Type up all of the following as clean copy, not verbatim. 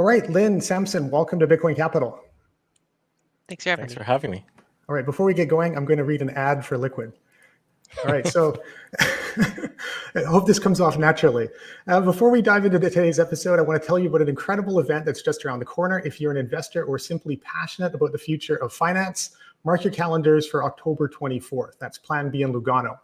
All right, Lyn, Samson, welcome to Bitcoin Capital. Thanks for having me. Thanks for having me. All right, before we get going, I'm going to read an ad for Liquid. All right, so I hope this comes off naturally. Before we dive into today's episode, I want to tell you about an incredible event that's just around the corner. If you're an investor or simply passionate about the future of finance, mark your calendars for October 24th. That's Plan B in Lugano.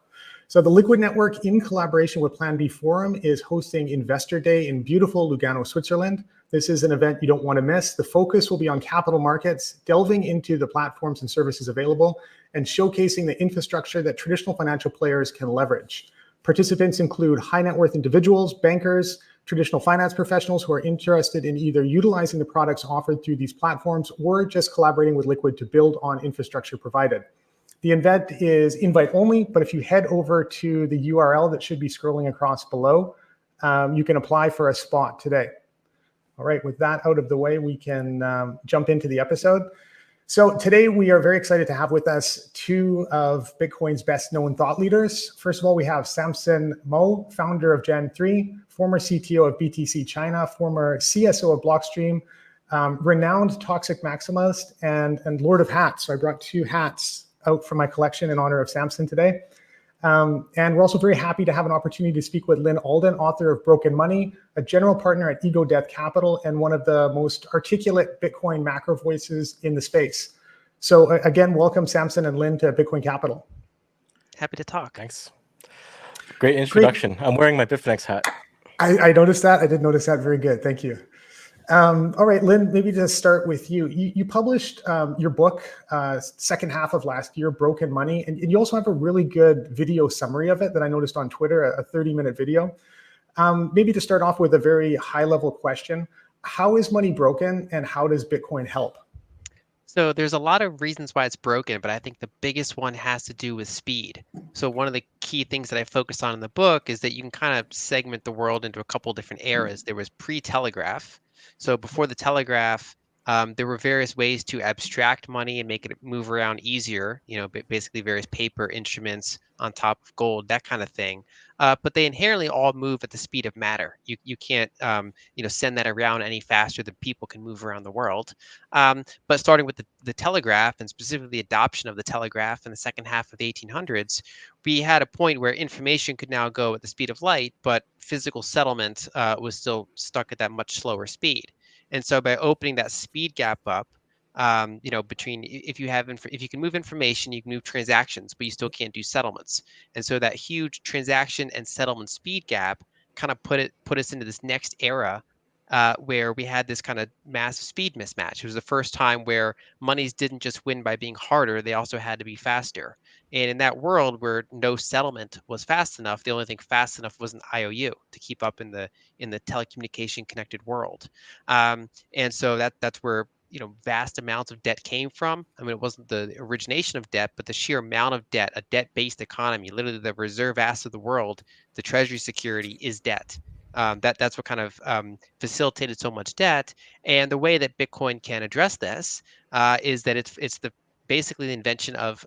So the Liquid Network, in collaboration with Plan B Forum, is hosting Investor Day in beautiful Lugano, Switzerland. This is an event you don't want to miss. The focus will be on capital markets, delving into the platforms and services available, and showcasing the infrastructure that traditional financial players can leverage. Participants include high net worth individuals, bankers, traditional finance professionals who are interested in either utilizing the products offered through these platforms or just collaborating with Liquid to build on infrastructure provided. The event is invite only, but if you head over to the URL that should be scrolling across below, you can apply for a spot today. All right, with that out of the way, we can jump into the episode. So today we are very excited to have with us two of Bitcoin's best known thought leaders. First of all, we have Samson Mow, founder of Gen3, former CTO of BTC China, former CSO of Blockstream, renowned toxic maximalist, and Lord of Hats. So I brought two hats out from my collection in honor of Samson today. And we're also very happy to have an opportunity to speak with Lyn Alden, author of Broken Money, a general partner at Ego Death Capital, and one of the most articulate Bitcoin macro voices in the space. So again, welcome Samson and Lyn to Bitcoin Capital. Happy to talk. Thanks. Great introduction. Great. I'm wearing my Bitfinex hat. I noticed that. I did notice that. Very good. Thank you. All right, Lyn, maybe to start with you. You published your book second half of last year, Broken Money, and you also have a really good video summary of it that I noticed on Twitter, a 30-minute video. Maybe to start off with a very high-level question, how is money broken and how does Bitcoin help? So there's a lot of reasons why it's broken, but I think the biggest one has to do with speed. So one of the key things that I focus on in the book is that you can kind of segment the world into a couple different eras. There was pre-telegraph. So before the telegraph, there were various ways to abstract money and make it move around easier, basically various paper instruments on top of gold, that kind of thing. But they inherently all move at the speed of matter. You can't, send that around any faster than people can move around the world. But starting with the telegraph, and specifically the adoption of the telegraph in the second half of the 1800s, we had a point where information could now go at the speed of light, but physical settlement was still stuck at that much slower speed. And so by opening that speed gap up, between if you can move information, you can move transactions, but you still can't do settlements. And so that huge transaction and settlement speed gap kind of put us into this next era where we had this kind of massive speed mismatch. It was the first time where monies didn't just win by being harder, they also had to be faster. And in that world where no settlement was fast enough, the only thing fast enough was an IOU to keep up in the telecommunication connected world. And so that's where vast amounts of debt came from. I mean, it wasn't the origination of debt, but the sheer amount of debt, a debt-based economy, literally the reserve asset of the world, the treasury security is debt. That's what kind of facilitated so much debt. And the way that Bitcoin can address this is that it's basically the invention of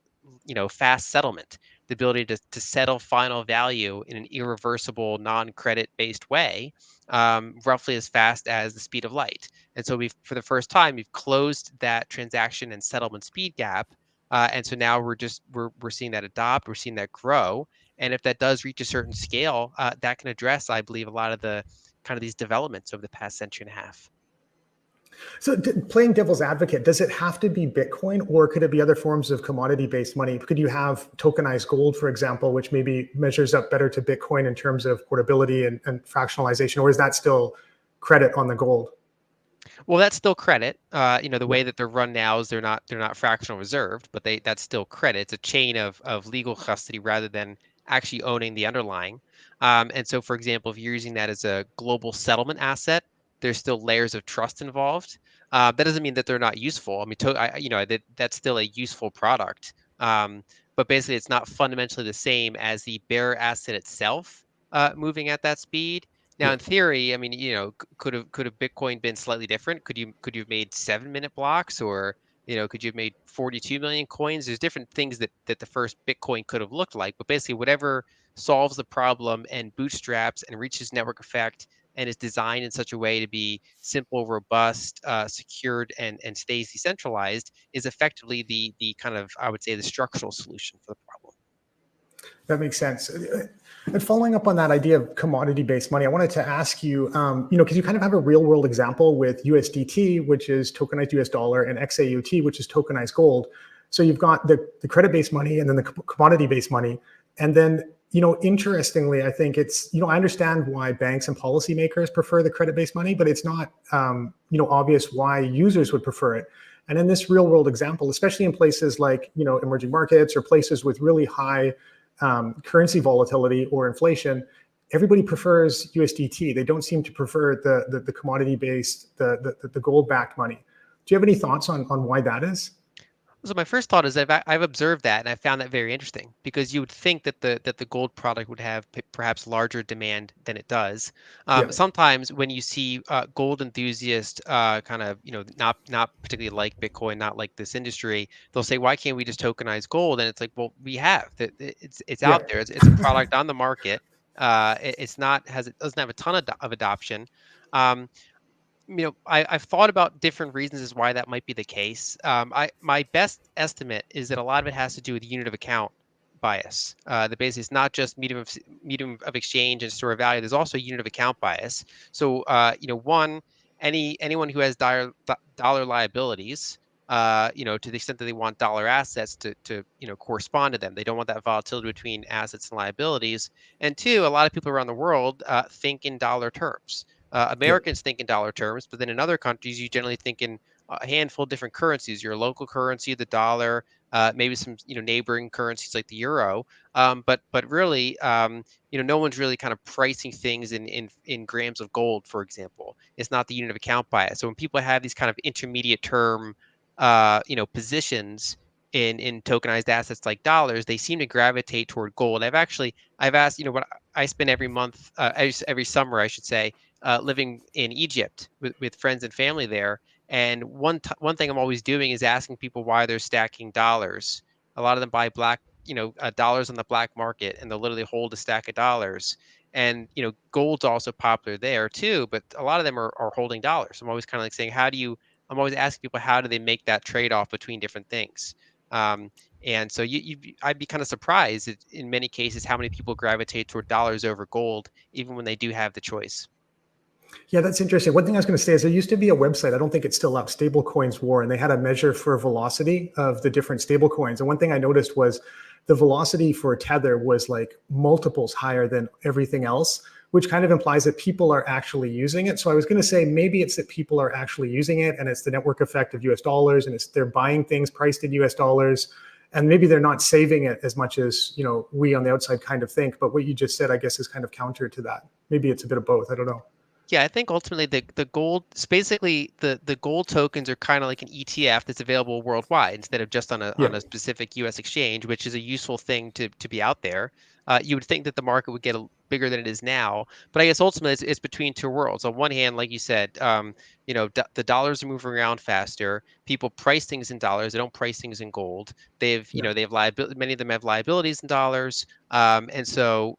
fast settlement, the ability to settle final value in an irreversible, non-credit based way, roughly as fast as the speed of light. And so for the first time, we've closed that transaction and settlement speed gap. And so now we're seeing that adopt, we're seeing that grow. And if that does reach a certain scale, that can address, I believe, a lot of the kind of these developments over the past century and a half. So playing devil's advocate, does it have to be Bitcoin or could it be other forms of commodity-based money? Could you have tokenized gold, for example, which maybe measures up better to Bitcoin in terms of portability and fractionalization, or is that still credit on the gold? Well, that's still credit. The way that they're run now is they're not fractional reserved, but that's still credit. It's a chain of legal custody rather than actually owning the underlying. And so, for example, if you're using that as a global settlement asset, there's still layers of trust involved. That doesn't mean that they're not useful. I mean, that's still a useful product. But basically, it's not fundamentally the same as the bearer asset itself moving at that speed. Now, in theory, I mean, could have Bitcoin been slightly different? Could you have made 7-minute blocks, or could you have made 42 million coins? There's different things that the first Bitcoin could have looked like, but basically, whatever solves the problem and bootstraps and reaches network effect and is designed in such a way to be simple, robust, secured, and stays decentralized, is effectively the kind of, I would say, the structural solution for the problem. That makes sense. And following up on that idea of commodity-based money, I wanted to ask you, because you kind of have a real-world example with USDT, which is tokenized US dollar, and XAUT, which is tokenized gold. So you've got the credit-based money and then the commodity-based money. And then, interestingly, I think it's, I understand why banks and policymakers prefer the credit-based money, but it's not, obvious why users would prefer it. And in this real-world example, especially in places like, emerging markets or places with really high currency volatility or inflation, everybody prefers USDT. They don't seem to prefer the commodity-based, the gold-backed money. Do you have any thoughts on why that is? So my first thought is I've observed that, and I found that very interesting, because you would think that the gold product would have perhaps larger demand than it does. Yeah. Sometimes when you see gold enthusiasts kind of not particularly like Bitcoin, not like this industry, they'll say, why can't we just tokenize gold? And it's like, well, we have. It's out there. It's a product on the market. It doesn't have a ton of adoption. Um, I've thought about different reasons as why that might be the case. My best estimate is that a lot of it has to do with unit of account bias. The base is not just medium of exchange and store of value. There's also unit of account bias. So anyone who has dollar liabilities, to the extent that they want dollar assets to correspond to them. They don't want that volatility between assets and liabilities. And two, a lot of people around the world think in dollar terms. Americans think in dollar terms, but then in other countries, you generally think in a handful of different currencies. Your local currency, the dollar, maybe some neighboring currencies like the euro. But really, no one's really kind of pricing things in grams of gold, for example. It's not the unit of account bias. So when people have these kind of intermediate term, positions in tokenized assets like dollars, they seem to gravitate toward gold. I've asked, what I spend every month, every summer, I should say, living in Egypt with friends and family there. And one thing I'm always doing is asking people why they're stacking dollars. A lot of them buy dollars on the black market, and they'll literally hold a stack of dollars. And gold's also popular there too, but a lot of them are holding dollars. I'm always kind of like saying, I'm always asking people, how do they make that trade-off between different things? And so I'd be kind of surprised in many cases how many people gravitate toward dollars over gold, even when they do have the choice. Yeah, that's interesting. One thing I was going to say is there used to be a website, I don't think it's still up, Stablecoins War, and they had a measure for velocity of the different stablecoins. And one thing I noticed was the velocity for Tether was like multiples higher than everything else, which kind of implies that people are actually using it. So I was going to say maybe it's that people are actually using it, and it's the network effect of US dollars, and they're buying things priced in US dollars. And maybe they're not saving it as much as we on the outside kind of think. But what you just said, I guess, is kind of counter to that. Maybe it's a bit of both. I don't know. Yeah, I think ultimately the gold, basically the gold tokens are kind of like an ETF that's available worldwide instead of just on a specific U.S. exchange, which is a useful thing to be out there. You would think that the market would get bigger than it is now, but I guess ultimately it's between two worlds. On one hand, like you said, the dollars are moving around faster. People price things in dollars; they don't price things in gold. They have liability. Many of them have liabilities in dollars, and so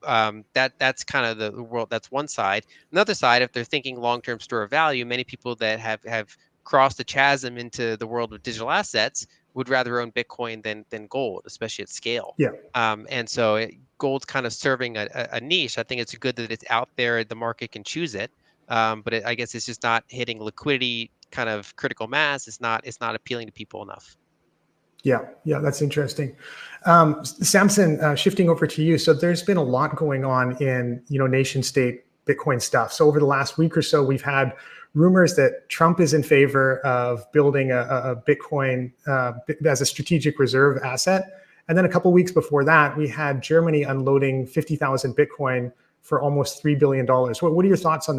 that's kind of the world. That's one side. Another side, if they're thinking long-term store of value, many people that have crossed the chasm into the world of digital assets would rather own Bitcoin than gold, especially at scale. Yeah. And so gold's kind of serving a niche. I think it's good that it's out there. The market can choose it. But I guess it's just not hitting liquidity kind of critical mass. It's not appealing to people enough. Yeah, that's interesting. Samson, shifting over to you. So there's been a lot going on in nation state Bitcoin stuff. So over the last week or so, we've had rumors that Trump is in favor of building a Bitcoin as a strategic reserve asset. And then a couple of weeks before that, we had Germany unloading 50,000 Bitcoin for almost $3 billion. What are your thoughts on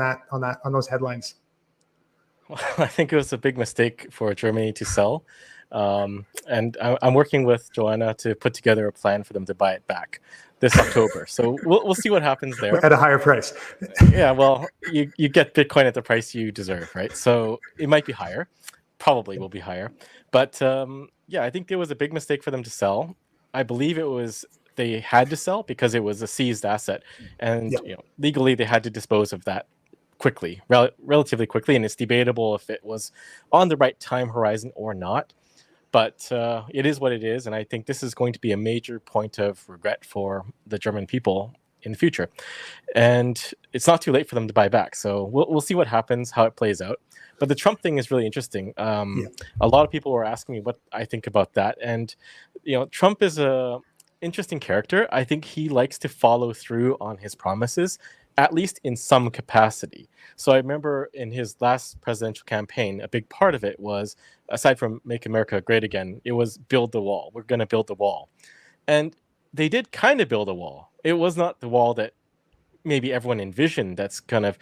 those headlines? Well, I think it was a big mistake for Germany to sell. And I'm working with Joanna to put together a plan for them to buy it back this October. So we'll see what happens there. At a higher price. Yeah, well, you get Bitcoin at the price you deserve, right? So it might be higher, probably will be higher. But I think it was a big mistake for them to sell. I believe they had to sell because it was a seized asset, and legally they had to dispose of that quickly, relatively quickly, and it's debatable if it was on the right time horizon or not. But it is what it is, and I think this is going to be a major point of regret for the German people in the future. And it's not too late for them to buy back. So we'll see what happens, how it plays out. But the Trump thing is really interesting. A lot of people were asking me what I think about that, and Trump is a interesting character. I think he likes to follow through on his promises, at least in some capacity. So I remember in his last presidential campaign, a big part of it was, aside from Make America Great Again, it was build the wall. We're going to build the wall. And they did kind of build a wall. It was not the wall that maybe everyone envisioned that's kind of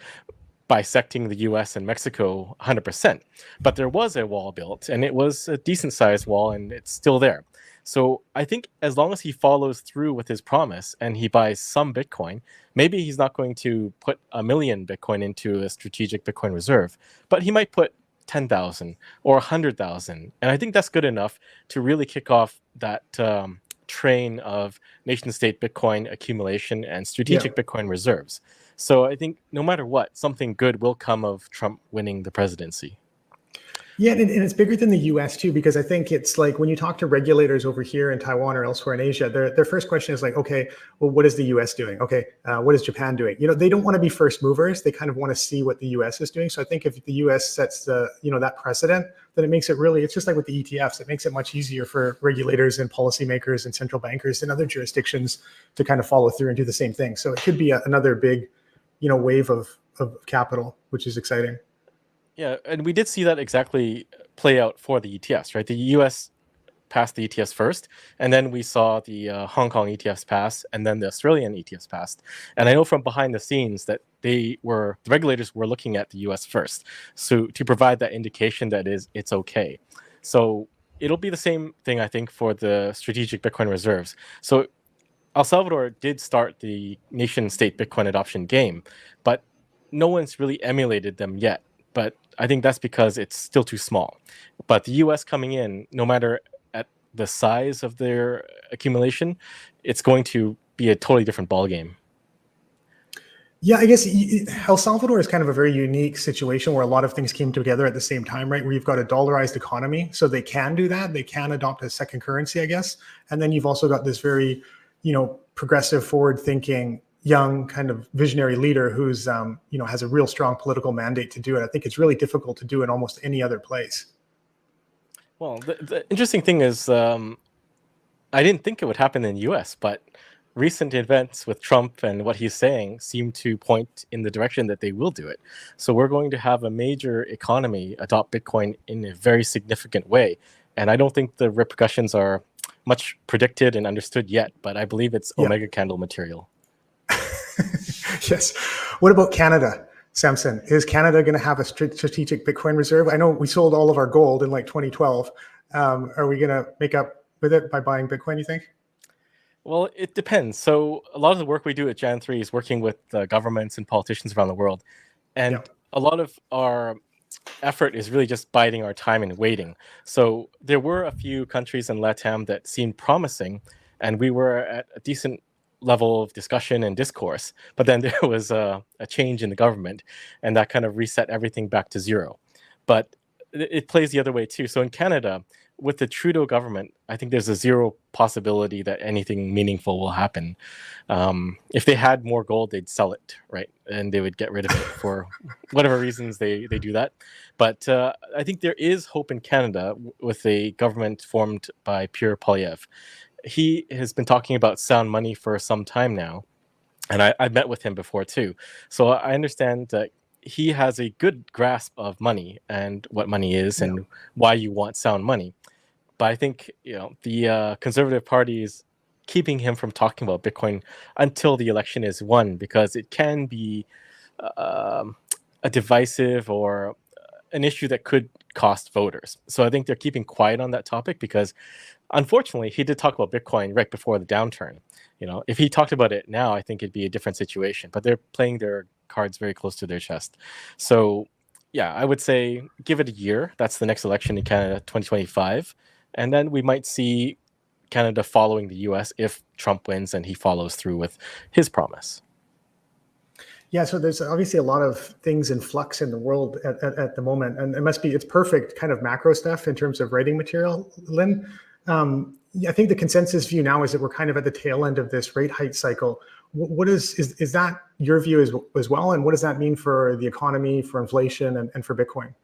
bisecting the US and Mexico 100%. But there was a wall built, and it was a decent sized wall, and it's still there. So I think as long as he follows through with his promise and he buys some Bitcoin, maybe he's not going to put 1 million Bitcoin into a strategic Bitcoin reserve, but he might put 10,000 or 100,000. And I think that's good enough to really kick off that train of nation state Bitcoin accumulation and strategic Bitcoin reserves. So I think no matter what, something good will come of Trump winning the presidency. Yeah, and it's bigger than the US too, because I think it's like when you talk to regulators over here in Taiwan or elsewhere in Asia, their first question is like, okay, well, what is the US doing? Okay, what is Japan doing? They don't want to be first movers. They kind of want to see what the US is doing. So I think if the US sets that precedent, then it makes it really, it's just like with the ETFs, it makes it much easier for regulators and policymakers and central bankers and other jurisdictions to kind of follow through and do the same thing. So it could be another big, wave of capital, which is exciting. Yeah, and we did see that exactly play out for the ETFs, right? The US passed the ETFs first, and then we saw the Hong Kong ETFs pass, and then the Australian ETFs passed. And I know from behind the scenes that the regulators were looking at the US first, so to provide that indication that it's okay. So it'll be the same thing, I think, for the strategic Bitcoin reserves. So El Salvador did start the nation-state Bitcoin adoption game, but no one's really emulated them yet. But I think that's because it's still too small. But the US coming in, no matter at the size of their accumulation, it's going to be a totally different ballgame. Yeah, I guess El Salvador is kind of a very unique situation where a lot of things came together at the same time, right? Where you've got a dollarized economy, so they can do that. They can adopt a second currency, I guess. And then you've also got this very, progressive, forward-thinking, young kind of visionary leader who's has a real strong political mandate to do it. I think it's really difficult to do in almost any other place. Well, the interesting thing is I didn't think it would happen in the US, but recent events with Trump and what he's saying seem to point in the direction that they will do it. So we're going to have a major economy adopt Bitcoin in a very significant way. And I don't think the repercussions are much predicted and understood yet, but I believe it's Omega candle material. Yes. What about Canada, Samson? Is Canada going to have a strategic Bitcoin reserve? I know we sold all of our gold in like 2012. Are we going to make up with it by buying Bitcoin, you think? Well, it depends. So a lot of the work we do at Jan 3 is working with governments and politicians around the world. And a lot of our effort is really just biding our time and waiting. So there were a few countries in LATAM that seemed promising, and we were at a decent level of discussion and discourse. But then there was a change in the government, and that kind of reset everything back to zero. But it plays the other way too. So in Canada, with the Trudeau government, I think there's a zero possibility that anything meaningful will happen. If they had more gold, they'd sell it, right? And they would get rid of it for whatever reasons they do that. But I think there is hope in Canada with a government formed by Pierre Poilievre. He has been talking about sound money for some time now, and I've met with him before too. So I understand that he has a good grasp of money and what money is and why you want sound money. But I think the Conservative Party is keeping him from talking about Bitcoin until the election is won, because it can be a divisive or an issue that could cost voters. So I think they're keeping quiet on that topic because, unfortunately, he did talk about Bitcoin right before the downturn. If he talked about it now, I think it'd be a different situation. But they're playing their cards very close to their chest. So, yeah, I would say give it a year. That's the next election in Canada, 2025. And then we might see Canada following the US if Trump wins and he follows through with his promise. Yeah, so there's obviously a lot of things in flux in the world at the moment, and it's perfect kind of macro stuff in terms of writing material, Lyn. Yeah, I think the consensus view now is that we're kind of at the tail end of this rate hike cycle. What is that your view as well, and what does that mean for the economy, for inflation, and for Bitcoin?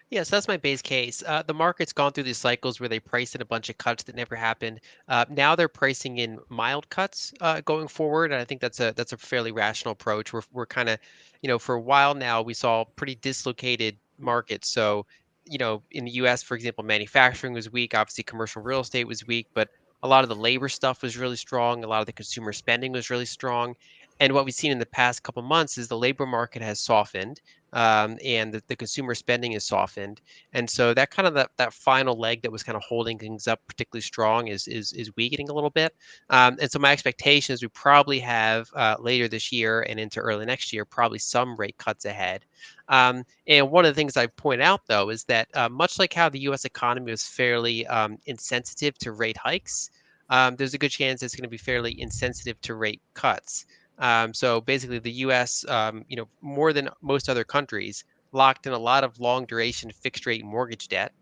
Yeah, so that's my base case. The market's gone through these cycles where they priced in a bunch of cuts that never happened. Now they're pricing in mild cuts going forward, and I think that's a fairly rational approach. We're kind of, for a while now we saw pretty dislocated markets. So, in the U.S., for example, manufacturing was weak. Obviously, commercial real estate was weak, but a lot of the labor stuff was really strong. A lot of the consumer spending was really strong. And what we've seen in the past couple months is the labor market has softened, and the consumer spending is softened, and so that kind of that final leg that was kind of holding things up particularly strong is weakening a little bit, and so my expectation is we probably have later this year and into early next year probably some rate cuts ahead. And one of the things I point out though is that much like how the U.S. economy was fairly insensitive to rate hikes, there's a good chance it's going to be fairly insensitive to rate cuts. So basically, the U.S., more than most other countries, locked in a lot of long duration fixed rate mortgage debt,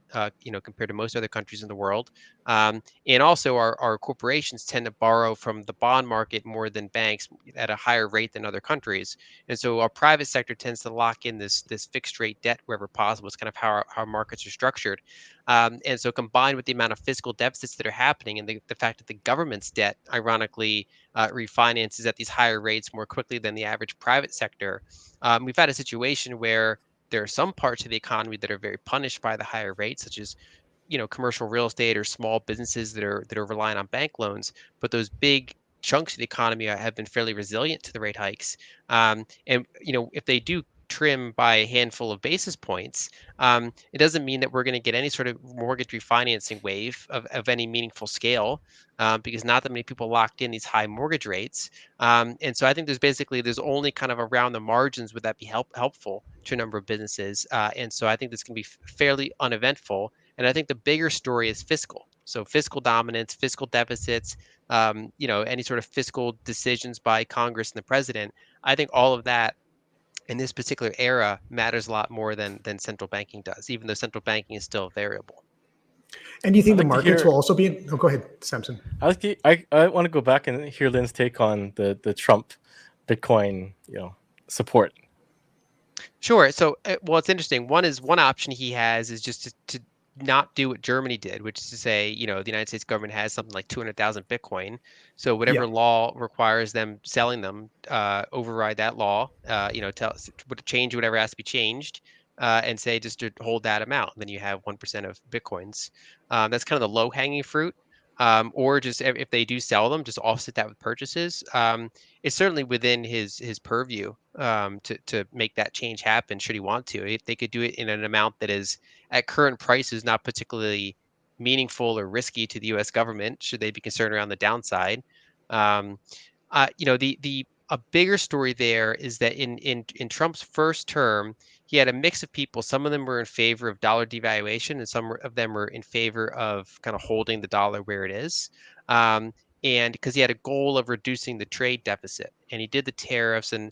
compared to most other countries in the world. And also, our corporations tend to borrow from the bond market more than banks at a higher rate than other countries. And so, our private sector tends to lock in this fixed rate debt wherever possible. It's kind of how our markets are structured. And so, combined with the amount of fiscal deficits that are happening and the fact that the government's debt, ironically, refinances at these higher rates more quickly than the average private sector, we've had a situation where there are some parts of the economy that are very punished by the higher rates, such as commercial real estate or small businesses that are relying on bank loans. But those big chunks of the economy have been fairly resilient to the rate hikes. And if they do trim by a handful of basis points, it doesn't mean that we're going to get any sort of mortgage refinancing wave of any meaningful scale, because not that many people locked in these high mortgage rates. And so I think there's only kind of around the margins would that be helpful to a number of businesses. And so I think this can be fairly uneventful. And I think the bigger story is fiscal. So fiscal dominance, fiscal deficits, any sort of fiscal decisions by Congress and the president. I think all of that in this particular era matters a lot more than central banking does, even though central banking is still a variable. And do you think I'd the like to markets hear. will also be? Oh, go ahead, Samson. I want to go back and hear Lyn's take on the Trump Bitcoin support. Sure. So, well, it's interesting. One option he has is just to not do what Germany did, which is to say, the United States government has something like 200,000 Bitcoin. So Yeah. whatever law requires them selling them, override that law. Change whatever has to be changed, and say just to hold that amount. Then you have 1% of Bitcoins. That's kind of the low hanging fruit. Or just if they do sell them, just offset that with purchases. It's certainly within his purview, to make that change happen should he want to. If they could do it in an amount that is at current prices not particularly meaningful or risky to the U.S. government, should they be concerned around the downside. Um, the a bigger story there is that in Trump's first term, he had a mix of people. Some of them were in favor of dollar devaluation, and some of them were in favor of kind of holding the dollar where it is. Um, and because he had a goal of reducing the trade deficit, and he did the tariffs, and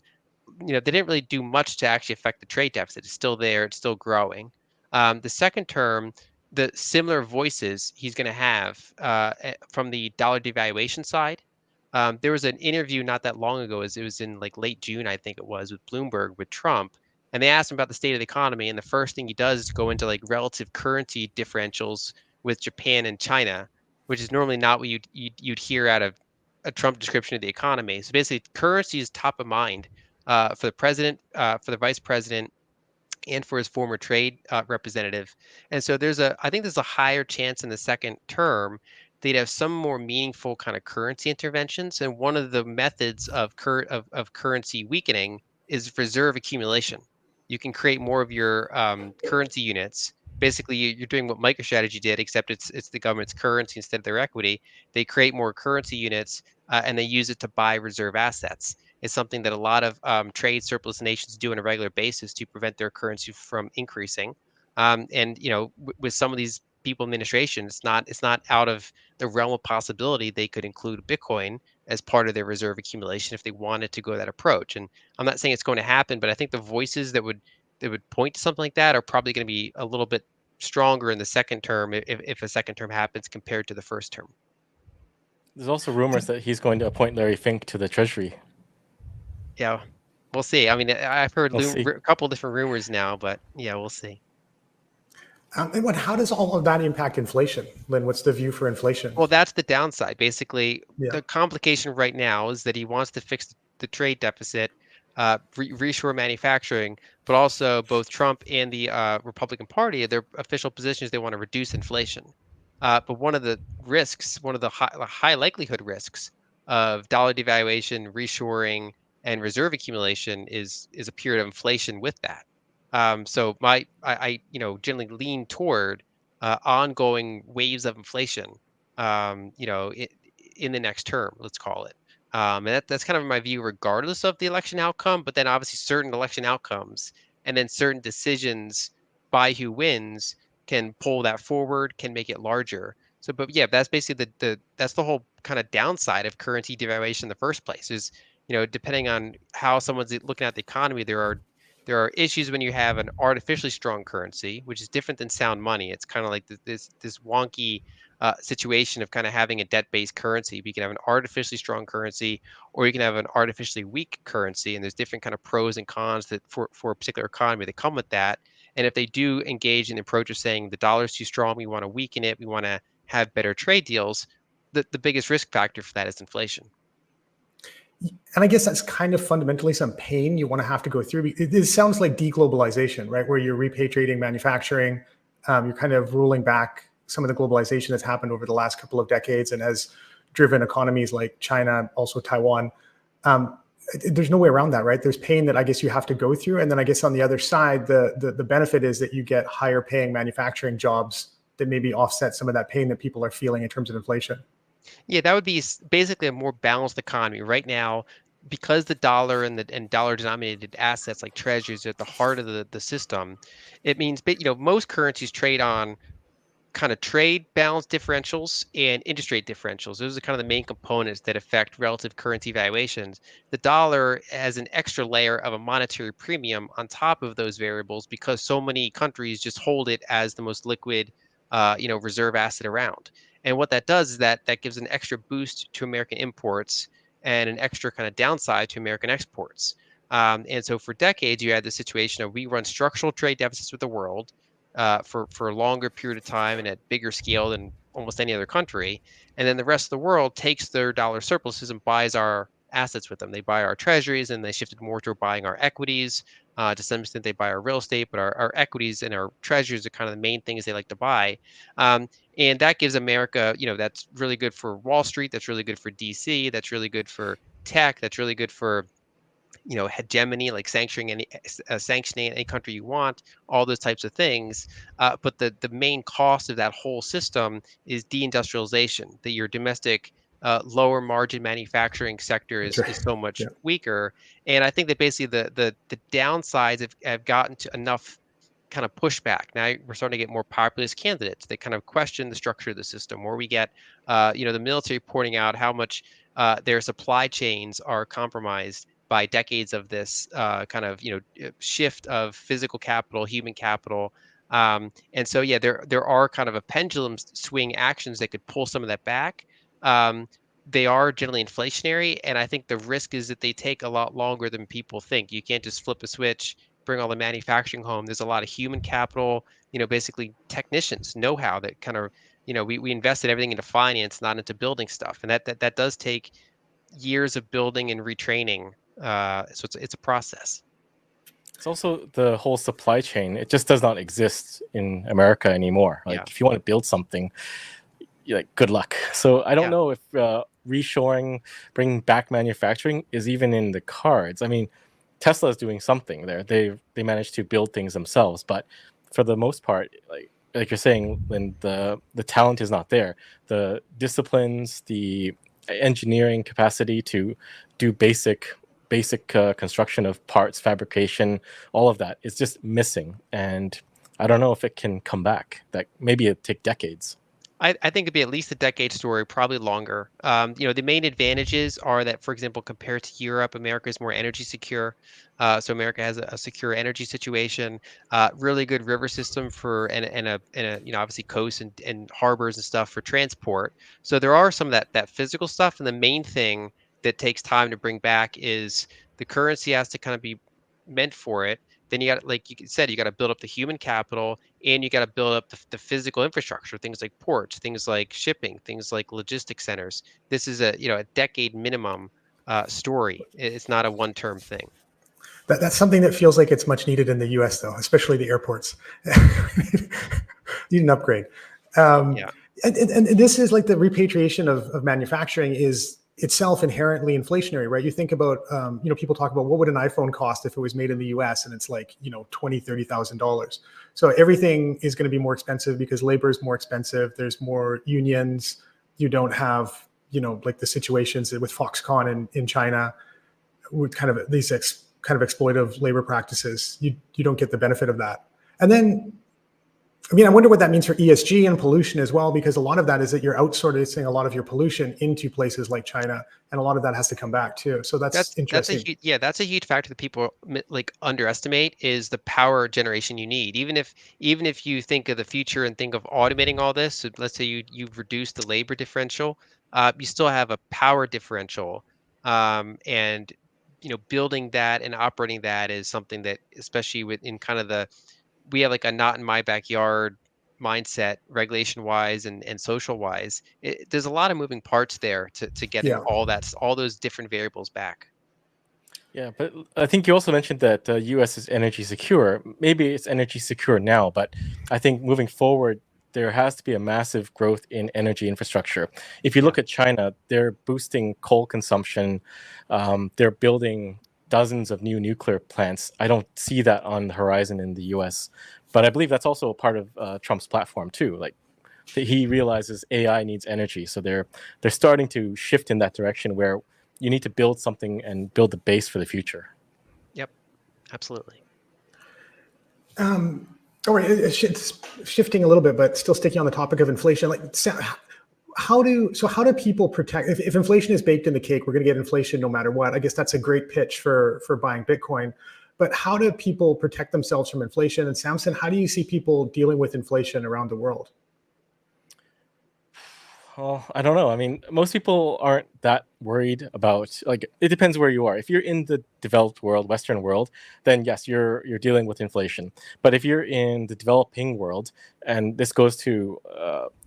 they didn't really do much to actually affect the trade deficit. It's still there, it's still growing. The second term, the similar voices he's going to have from the dollar devaluation side. There was an interview not that long ago, as it was in like late June, I think it was, with Bloomberg with Trump, and they asked him about the state of the economy, and the first thing he does is go into like relative currency differentials with Japan and China, which is normally not what you'd hear out of a Trump description of the economy. So basically, currency is top of mind for the president, for the vice president, and for his former trade representative. And so I think there's a higher chance in the second term they'd have some more meaningful kind of currency interventions. And one of the methods of currency weakening is reserve accumulation. You can create more of your currency units. Basically, you're doing what MicroStrategy did, except it's the government's currency instead of their equity. They create more currency units, and they use it to buy reserve assets. Is something that a lot of trade surplus nations do on a regular basis to prevent their currency from increasing. And with some of these people in administration, it's not out of the realm of possibility they could include Bitcoin as part of their reserve accumulation if they wanted to go that approach. And I'm not saying it's going to happen, but I think the voices that would point to something like that are probably going to be a little bit stronger in the second term if a second term happens compared to the first term. There's also rumors that he's going to appoint Larry Fink to the Treasury. Yeah, we'll see. I mean, I've heard We'll see. a couple different rumors now, but yeah, we'll see. And how does all of that impact inflation? Lyn, what's the view for inflation? Well, that's the downside. Basically, Yeah. the complication right now is that he wants to fix the trade deficit, reshore manufacturing, but also both Trump and the Republican Party, their official positions, they want to reduce inflation. But one of the risks, one of the high likelihood risks of dollar devaluation, reshoring, and reserve accumulation is a period of inflation with that. So I generally lean toward ongoing waves of inflation, in the next term, let's call it. And that's kind of my view, regardless of the election outcome. But then obviously certain election outcomes and then certain decisions by who wins can pull that forward, can make it larger. So, but yeah, that's basically that's the whole kind of downside of currency devaluation in the first place. Is depending on how someone's looking at the economy, there are issues when you have an artificially strong currency, which is different than sound money. It's kind of like this wonky situation of kind of having a debt-based currency. You can have an artificially strong currency, or you can have an artificially weak currency, and there's different kind of pros and cons that for a particular economy that come with that. And if they do engage in the approach of saying the dollar's too strong, we want to weaken it, we want to have better trade deals, the biggest risk factor for that is inflation. And I guess that's kind of fundamentally some pain you want to have to go through. It sounds like de-globalization, right? Where you're repatriating manufacturing, you're kind of rolling back some of the globalization that's happened over the last couple of decades and has driven economies like China, also Taiwan. There's no way around that, right? There's pain that I guess you have to go through. And then I guess on the other side, the benefit is that you get higher paying manufacturing jobs that maybe offset some of that pain that people are feeling in terms of inflation. Yeah, that would be basically a more balanced economy right now, because the dollar and dollar denominated assets like treasuries are at the heart of the system. It means, most currencies trade on kind of trade balance differentials and interest rate differentials. Those are kind of the main components that affect relative currency valuations. The dollar has an extra layer of a monetary premium on top of those variables because so many countries just hold it as the most liquid, reserve asset around. And what that does is that gives an extra boost to American imports and an extra kind of downside to American exports. And so for decades, you had the situation of we run structural trade deficits with the world for a longer period of time and at bigger scale than almost any other country. And then the rest of the world takes their dollar surpluses and buys our assets with them. They buy our treasuries, and they shifted more to buying our equities. To some extent, they buy our real estate, but our equities and our treasuries are kind of the main things they like to buy. And that gives America, that's really good for Wall Street. That's really good for DC. That's really good for tech. That's really good for hegemony, like sanctioning any country you want, all those types of things. But the main cost of that whole system is deindustrialization. That your domestic lower margin manufacturing sector That's is right. so much Yeah. weaker. And I think that basically the downsides have gotten to enough kind of pushback. Now we're starting to get more populist candidates. They kind of question the structure of the system, or we get, the military pointing out how much their supply chains are compromised by decades of this kind of shift of physical capital, human capital. And so yeah, there are kind of a pendulum swing actions that could pull some of that back. They are generally inflationary, and I think the risk is that they take a lot longer than people think. You can't just flip a switch, bring all the manufacturing home. There's a lot of human capital, basically technicians, know-how that kind of, we invested everything into finance, not into building stuff, and that does take years of building and retraining. So it's a process. It's also the whole supply chain. It just does not exist in America anymore. Like, Yeah. if you want to build something, good luck. So I don't know if reshoring, bringing back manufacturing is even in the cards. I mean, Tesla is doing something there. They managed to build things themselves, but for the most part, like you're saying, when the talent is not there, the disciplines, the engineering capacity to do basic construction of parts, fabrication, all of that is just missing. And I don't know if it can come back. That maybe it'll take decades. I think it'd be at least a decade story, probably longer. The main advantages are that, for example, compared to Europe, America is more energy secure. So America has a secure energy situation, really good river system for and obviously coast and harbors and stuff for transport. So there are some of that physical stuff, and the main thing that takes time to bring back is the currency has to kind of be meant for it. Then you got, like you said, you got to build up the human capital, and you got to build up the physical infrastructure, things like ports, things like shipping, things like logistic centers. This is a decade minimum story. It's not a one-term thing. That's something that feels like it's much needed in the US, though, especially the airports. Need an upgrade. Yeah, And this is like the repatriation of manufacturing is itself inherently inflationary, right? You think about, people talk about what would an iPhone cost if it was made in the US, and it's like, $20,000, $30,000. So everything is going to be more expensive because labor is more expensive. There's more unions. You don't have, like the situations with Foxconn in China with kind of these kind of exploitive labor practices. You don't get the benefit of that. And then, I wonder what that means for ESG and pollution as well, because a lot of that is that you're outsourcing a lot of your pollution into places like China, and a lot of that has to come back too. So that's interesting. that's a huge factor that people like underestimate is the power generation you need. Even if you think of the future and think of automating all this, so let's say you've reduced the labor differential, you still have a power differential, and building that and operating that is something that, especially within kind of we have like a not in my backyard mindset, regulation wise and social wise. There's a lot of moving parts there to getting Yeah. all those different variables back. Yeah, but I think you also mentioned that the U.S. is energy secure. Maybe it's energy secure now, but I think moving forward, there has to be a massive growth in energy infrastructure. If you look at China, they're boosting coal consumption. They're building dozens of new nuclear plants. I don't see that on the horizon in the U.S., but I believe that's also a part of Trump's platform too. Like he realizes AI needs energy, so they're starting to shift in that direction where you need to build something and build the base for the future. Yep, absolutely. All right, it's shifting a little bit, but still sticking on the topic of inflation. Like, how do people protect? If inflation is baked in the cake, we're going to get inflation no matter what. I guess that's a great pitch for buying Bitcoin. But how do people protect themselves from inflation? And Samson, how do you see people dealing with inflation around the world? Well, I don't know. I mean, most people aren't that worried about, like, it depends where you are. If you're in the developed world, Western world, then yes, you're dealing with inflation. But if you're in the developing world, and this goes to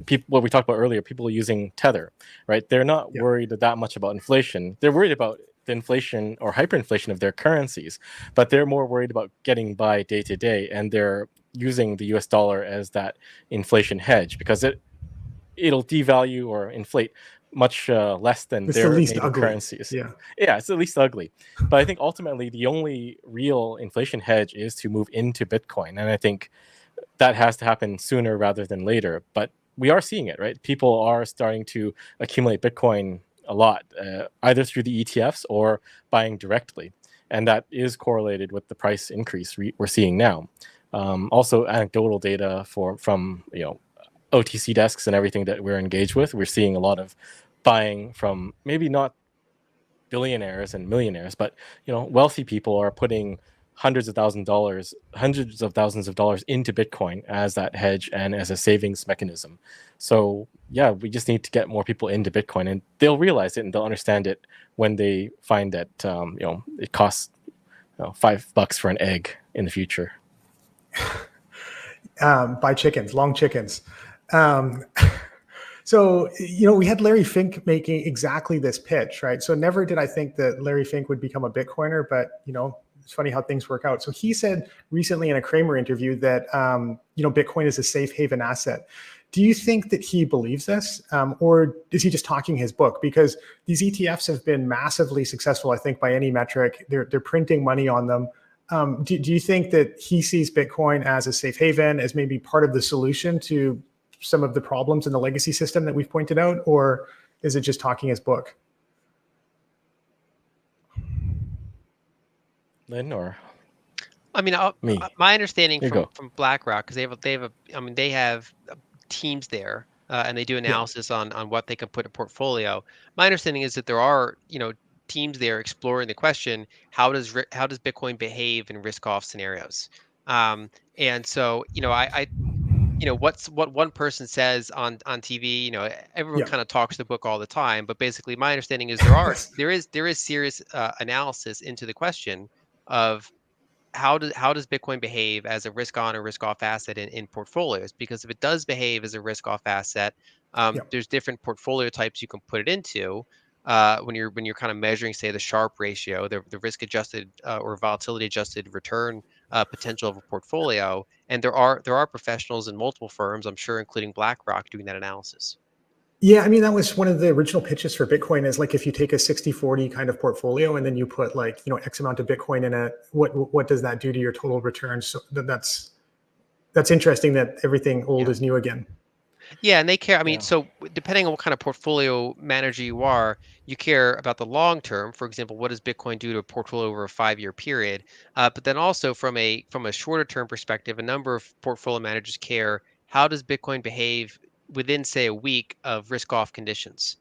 people, what we talked about earlier, people using Tether, right? They're not worried that much about inflation. They're worried about the inflation or hyperinflation of their currencies, but they're more worried about getting by day to day, and they're using the US dollar as that inflation hedge because it'll devalue or inflate much less than It's the their least native ugly. currencies. Yeah, It's at least ugly. But I think ultimately the only real inflation hedge is to move into Bitcoin. And I think that has to happen sooner rather than later. But we are seeing it, right? People are starting to accumulate Bitcoin a lot, either through the ETFs or buying directly. And that is correlated with the price increase we're seeing now. Also, anecdotal data from OTC desks and everything that we're engaged with, we're seeing a lot of buying from maybe not billionaires and millionaires, but wealthy people are putting hundreds of thousands of dollars into Bitcoin as that hedge and as a savings mechanism. So yeah, we just need to get more people into Bitcoin, and they'll realize it and they'll understand it when they find that it costs $5 for an egg in the future. buy chickens, long chickens. Um, so, we had Larry Fink making exactly this pitch, right? So never did I think that Larry Fink would become a Bitcoiner, but, it's funny how things work out. So he said recently in a Kramer interview that, Bitcoin is a safe haven asset. Do you think that he believes this, or is he just talking his book? Because these ETFs have been massively successful, I think, by any metric. They're printing money on them. Do you think that he sees Bitcoin as a safe haven, as maybe part of the solution to some of the problems in the legacy system that we've pointed out, or is it just talking his book? Lyn or I mean, me? my understanding You go. from BlackRock, because they have teams there. and they do Yeah. analysis on what they can put in portfolio. My understanding is that there are, teams there exploring the question, how does Bitcoin behave in risk off scenarios? And so, what one person says on TV, everyone Yeah. kind of talks the book all the time, but basically my understanding is Yes. there is serious analysis into the question of how does Bitcoin behave as a risk on or risk off asset in portfolios? Because if it does behave as a risk off asset, Yeah. there's different portfolio types you can put it into. When you're kind of measuring, say, the Sharpe ratio, the risk adjusted or volatility adjusted return potential of a portfolio, and there are professionals in multiple firms, I'm sure, including BlackRock, doing that analysis. Yeah, I mean, that was one of the original pitches for Bitcoin is like if you take a 60-40 kind of portfolio and then you put like, X amount of Bitcoin in it, what does that do to your total return? So that's interesting that everything old Yeah. is new again. Yeah, and they care. I mean, Yeah. so depending on what kind of portfolio manager you are, you care about the long term. For example, what does Bitcoin do to a portfolio over a 5-year period? But then also from a shorter term perspective, a number of portfolio managers care, how does Bitcoin behave within, say, a week of risk off conditions?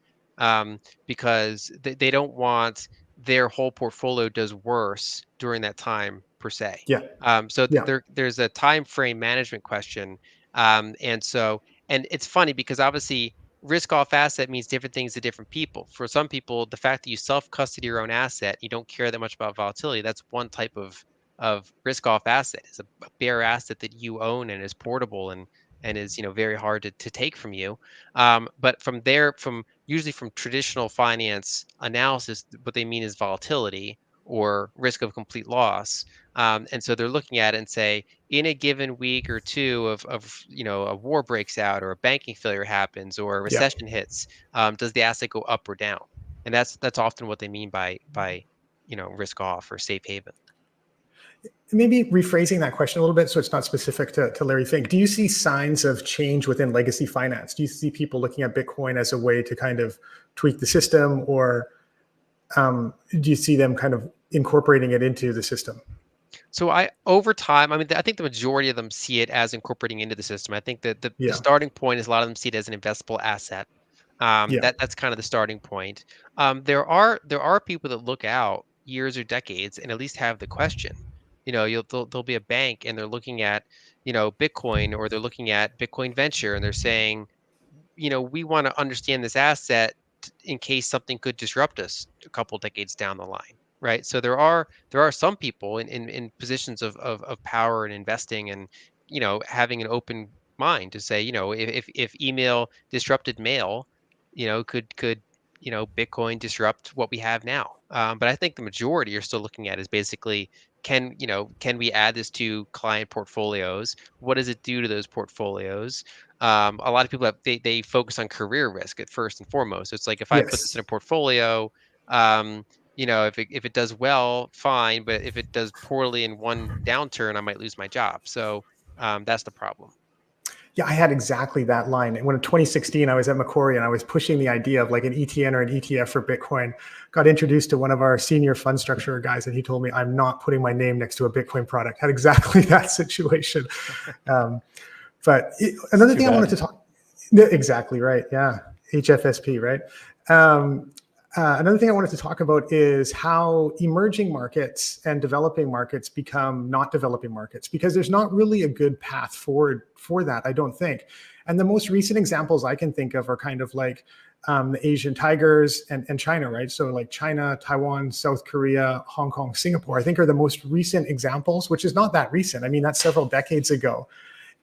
Because they don't want their whole portfolio does worse during that time per se. Yeah. So Yeah. there's a time frame management question. And so and it's funny because obviously risk off asset means different things to different people. For some people, the fact that you self custody your own asset, you don't care that much about volatility. That's one type of risk off asset. Is a bare asset that you own and is portable and is very hard to take from you. But from usually from traditional finance analysis, what they mean is volatility or risk of complete loss. And so they're looking at it and say, in a given week or two of a war breaks out or a banking failure happens or a Yeah. recession hits, does the asset go up or down? And that's often what they mean by risk off or safe haven. Maybe rephrasing that question a little bit so it's not specific to Larry Fink. Do you see signs of change within legacy finance? Do you see people looking at Bitcoin as a way to kind of tweak the system, or do you see them kind of incorporating it into the system? So over time, I mean, I think the majority of them see it as incorporating into the system. I think that the Yeah. starting point is a lot of them see it as an investable asset. Yeah. That's kind of the starting point. There are people that look out years or decades and at least have the question. There'll be a bank and they're looking at Bitcoin, or they're looking at Bitcoin Venture, and they're saying, we want to understand this asset in case something could disrupt us a couple decades down the line, right? So there are some people in positions of power and investing and having an open mind to say, if email disrupted mail, could Bitcoin disrupt what we have now? But I think the majority are still looking at is basically, can we add this to client portfolios? What does it do to those portfolios? A lot of people they focus on career risk at first and foremost. It's like, if I put this in Yes. a portfolio, if it does well, fine, but if it does poorly in one downturn, I might lose my job. So that's the problem. Yeah, I had exactly that line. And when in 2016, I was at Macquarie and I was pushing the idea of like an ETN or an ETF for Bitcoin. Got introduced to one of our senior fund structure guys, and he told me, I'm not putting my name next to a Bitcoin product. Had exactly that situation. Um, It's another too thing I wanted bad. to talk. Yeah, exactly right. Yeah, HFSP, right? Um, another thing I wanted to talk about is how emerging markets and developing markets become not developing markets, because there's not really a good path forward for that, I don't think. And the most recent examples I can think of are kind of like the Asian tigers and China, right? So like China, Taiwan, South Korea, Hong Kong, Singapore, I think are the most recent examples, which is not that recent. I mean, that's several decades ago.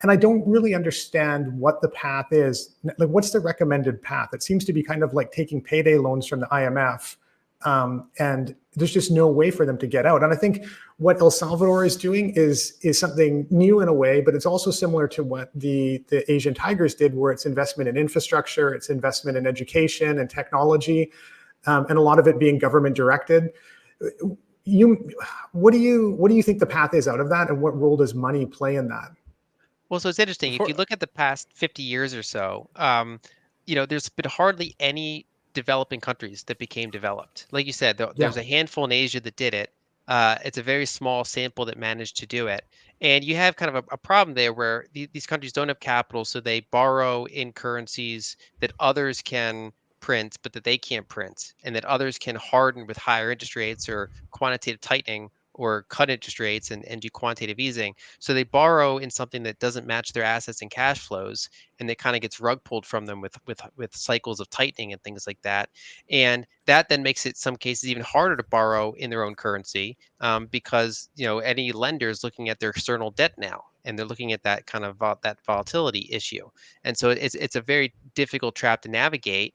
And I don't really understand what the path is. Like, what's the recommended path? It seems to be kind of like taking payday loans from the IMF, and there's just no way for them to get out. And I think what El Salvador is doing is something new in a way, but it's also similar to what the Asian tigers did, where it's investment in infrastructure, it's investment in education and technology, and a lot of it being government directed. You, what do you think the path is out of that, and what role does money play in that? Well, so it's interesting. If you Before, look at the past 50 years or so, there's been hardly any developing countries that became developed. Like you said, Yeah. there's a handful in Asia that did it. It's a very small sample that managed to do it. And you have kind of a problem there where these countries don't have capital, so they borrow in currencies that others can print, but that they can't print, and that others can harden with higher interest rates or quantitative tightening or cut interest rates and do quantitative easing. So they borrow in something that doesn't match their assets and cash flows, and it kind of gets rug pulled from them with cycles of tightening and things like that. And that then makes it some cases even harder to borrow in their own currency, because any lender is looking at their external debt now, and they're looking at that kind of that volatility issue. And so it's a very difficult trap to navigate,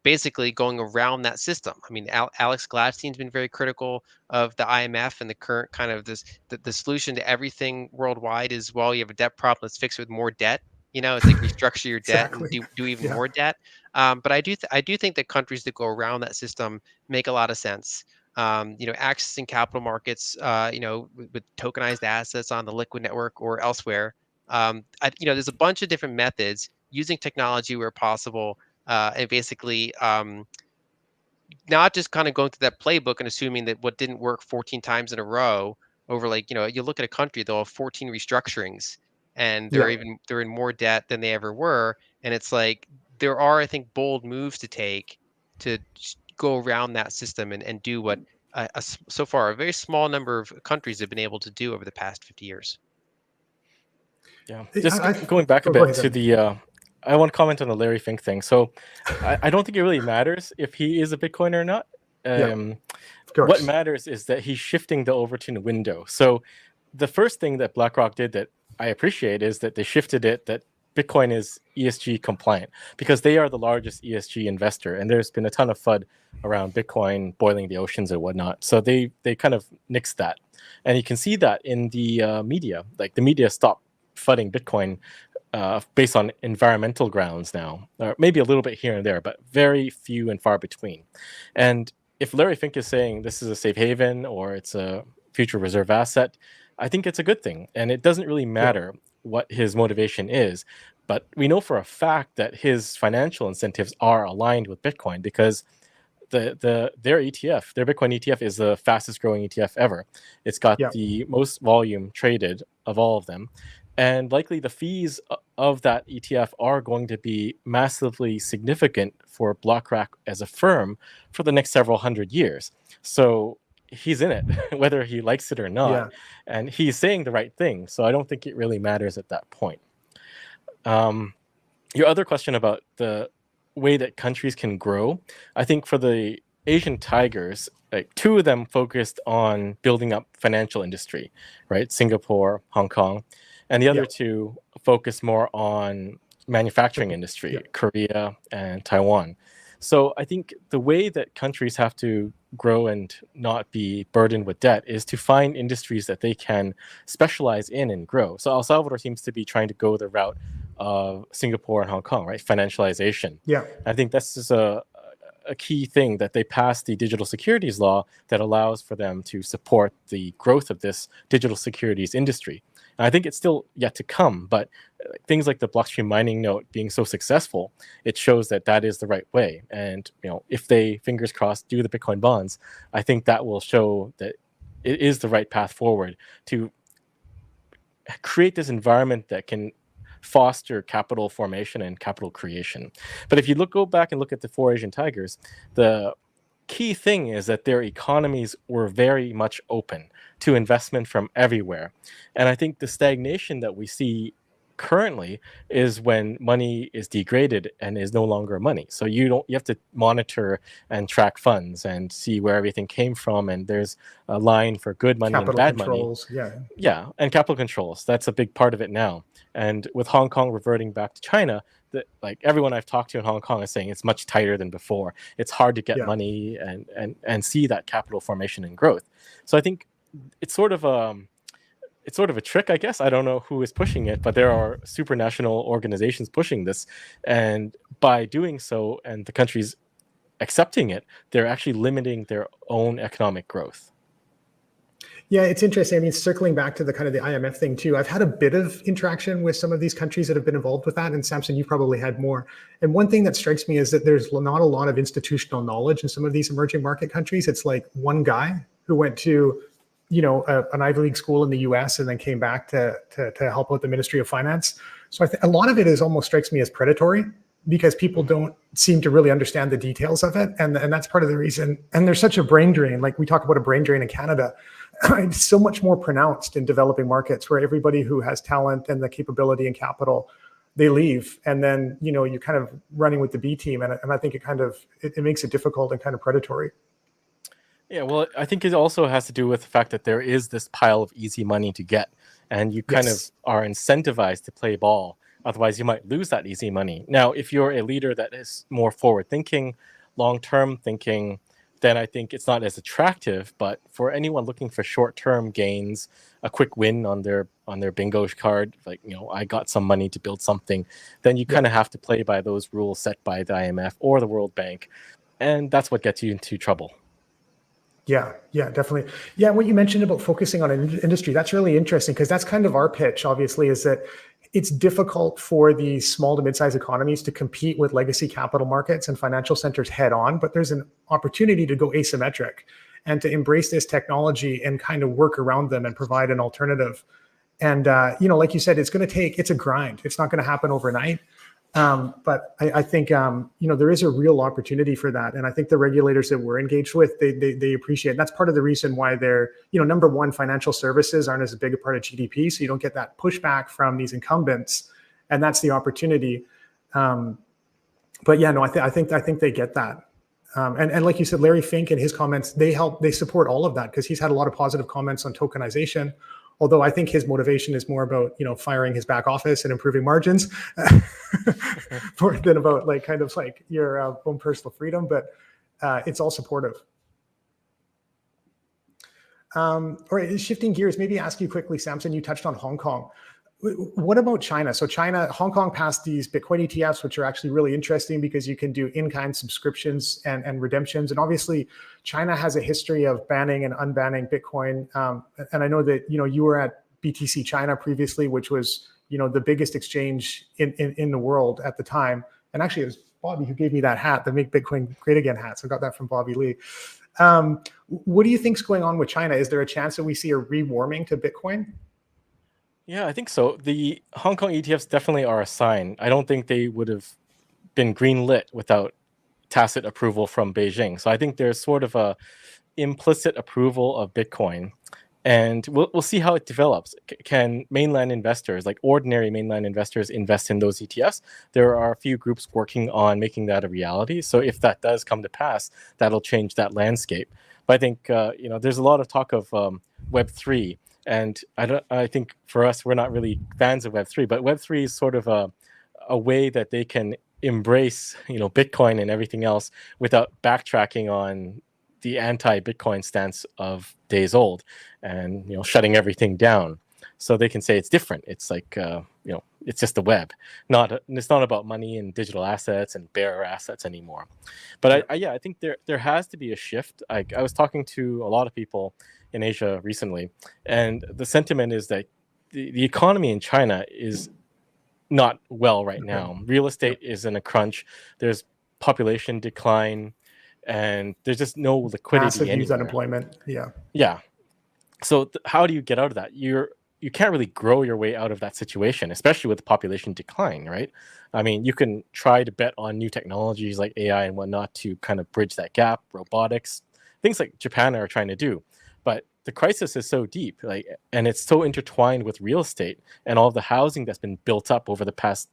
basically going around that system. I mean, Alex Gladstein's been very critical of the IMF and the current kind of the solution to everything worldwide is, well, you have a debt problem, let's fix it with more debt. It's like restructure your debt and Exactly. do even Yeah. more debt. But I do think that countries that go around that system make a lot of sense. Accessing capital markets, with tokenized assets on the liquid network or elsewhere. There's a bunch of different methods using technology where possible, and basically, not just kind of going through that playbook and assuming that what didn't work 14 times in a row over, like, you look at a country, they'll have 14 restructurings, and Yeah. they're in more debt than they ever were. And it's like there are, I think, bold moves to take to go around that system and do what so far a very small number of countries have been able to do over the past 50 years. Yeah, I, just I, going back a go bit ahead to then. the. I want to comment on the Larry Fink thing. So, I don't think it really matters if he is a Bitcoiner or not. Yeah, Um, of what course. matters is that he's shifting the Overton window. So, the first thing that BlackRock did that I appreciate is that they shifted it that Bitcoin is ESG compliant, because they are the largest ESG investor, and there's been a ton of FUD around Bitcoin boiling the oceans and whatnot. So they kind of nixed that, and you can see that in the media. Like, the media stopped fudding Bitcoin based on environmental grounds now, or maybe a little bit here and there, but very few and far between. And if Larry Fink is saying this is a safe haven or it's a future reserve asset, I think it's a good thing. And it doesn't really matter what his motivation is, but we know for a fact that his financial incentives are aligned with Bitcoin, because their ETF, their Bitcoin ETF, is the fastest growing ETF ever. It's got Yeah. the most volume traded of all of them, and likely the fees of that ETF are going to be massively significant for BlackRock as a firm for the next several hundred years. So he's in it, whether he likes it or not, Yeah. and he's saying the right thing. So I don't think it really matters at that point. Your other question about the way that countries can grow, I think for the Asian tigers, like, two of them focused on building up financial industry, right? Singapore, Hong Kong, and the other two focus more on manufacturing industry, Korea and Taiwan. So I think the way that countries have to grow and not be burdened with debt is to find industries that they can specialize in and grow. So El Salvador seems to be trying to go the route of Singapore and Hong Kong, right? Financialization. Yeah. I think this is a key thing, that they passed the digital securities law that allows for them to support the growth of this digital securities industry. And I think it's still yet to come, but things like the blockchain mining note being so successful, it shows that that is the right way. And if they, fingers crossed, do the Bitcoin bonds, I think that will show that it is the right path forward to create this environment that can foster capital formation and capital creation. But if you go back and look at the four Asian tigers, the key thing is that their economies were very much open to investment from everywhere. And I think the stagnation that we see currently is when money is degraded and is no longer money. So you have to monitor and track funds and see where everything came from, and there's a line for good money and Capital bad money. controls. Yeah. Yeah, and capital controls. That's a big part of it now. And with Hong Kong reverting back to China, like, everyone I've talked to in Hong Kong is saying it's much tighter than before. It's hard to get money and see that capital formation and growth. So I think it's sort of a trick, I guess. I don't know who is pushing it, but there are supranational organizations pushing this, and by doing so, and the countries accepting it, they're actually limiting their own economic growth. Yeah, it's interesting. I mean, circling back to the kind of the IMF thing too, I've had a bit of interaction with some of these countries that have been involved with that. And Samson, you probably had more. And one thing that strikes me is that there's not a lot of institutional knowledge in some of these emerging market countries. It's like one guy who went to, an Ivy League school in the U.S. and then came back to help out the Ministry of Finance. So a lot of it almost strikes me as predatory because people don't seem to really understand the details of it, and that's part of the reason. And there's such a brain drain. Like we talk about a brain drain in Canada, it's so much more pronounced in developing markets where everybody who has talent and the capability and capital, they leave, and then you're kind of running with the B team, and I think it makes it difficult and kind of predatory. Yeah, well, I think it also has to do with the fact that there is this pile of easy money to get, and you kind of are incentivized to play ball. Otherwise, you might lose that easy money. Now, if you're a leader that is more forward-thinking, long-term thinking, then I think it's not as attractive. But for anyone looking for short-term gains, a quick win on their bingo card, like, I got some money to build something, then you kind of have to play by those rules set by the IMF or the World Bank. And that's what gets you into trouble. Yeah, definitely. Yeah, what you mentioned about focusing on an industry, that's really interesting because that's kind of our pitch, obviously, is that it's difficult for the small to mid-sized economies to compete with legacy capital markets and financial centers head on, but there's an opportunity to go asymmetric and to embrace this technology and kind of work around them and provide an alternative. And, like you said, it's a grind. It's not going to happen overnight. But I think, there is a real opportunity for that. And I think the regulators that we're engaged with, they appreciate it. And that's part of the reason why they're, number one, financial services aren't as big a part of GDP. So you don't get that pushback from these incumbents. And that's the opportunity. But yeah, no, I think they get that. And like you said, Larry Fink and his comments, they support all of that because he's had a lot of positive comments on tokenization. Although I think his motivation is more about, firing his back office and improving margins more than about your own personal freedom, but it's all supportive. All right, shifting gears, maybe ask you quickly, Samson, you touched on Hong Kong. What about China? So Hong Kong passed these Bitcoin ETFs, which are actually really interesting because you can do in-kind subscriptions and redemptions. And obviously, China has a history of banning and unbanning Bitcoin. And I know that, you were at BTC China previously, which was, the biggest exchange in the world at the time. And actually, it was Bobby who gave me that hat, the Make Bitcoin Great Again hat. So I got that from Bobby Lee. What do you think's going on with China? Is there a chance that we see a rewarming to Bitcoin? Yeah, I think so. The Hong Kong ETFs definitely are a sign. I don't think they would have been greenlit without tacit approval from Beijing. So I think there's sort of a implicit approval of Bitcoin, and we'll see how it develops. Can mainland investors, like ordinary mainland investors, invest in those ETFs? There are a few groups working on making that a reality. So if that does come to pass, that'll change that landscape. But I think there's a lot of talk of Web3. And I think for us, we're not really fans of Web3, but Web3 is sort of a way that they can embrace, Bitcoin and everything else without backtracking on the anti-Bitcoin stance of days old and, shutting everything down. So they can say it's different. It's like, it's just the web. It's not about money and digital assets and bearer assets anymore. But I think there has to be a shift. I was talking to a lot of people in Asia recently, and the sentiment is that the economy in China is not well right now. Real estate is in a crunch. There's population decline, and there's just no liquidity. Massive youth unemployment. Yeah. So how do you get out of that? You can't really grow your way out of that situation, especially with population decline, right? I mean, you can try to bet on new technologies like AI and whatnot to kind of bridge that gap, robotics, things like Japan are trying to do. But the crisis is so deep, and it's so intertwined with real estate and all the housing that's been built up over the past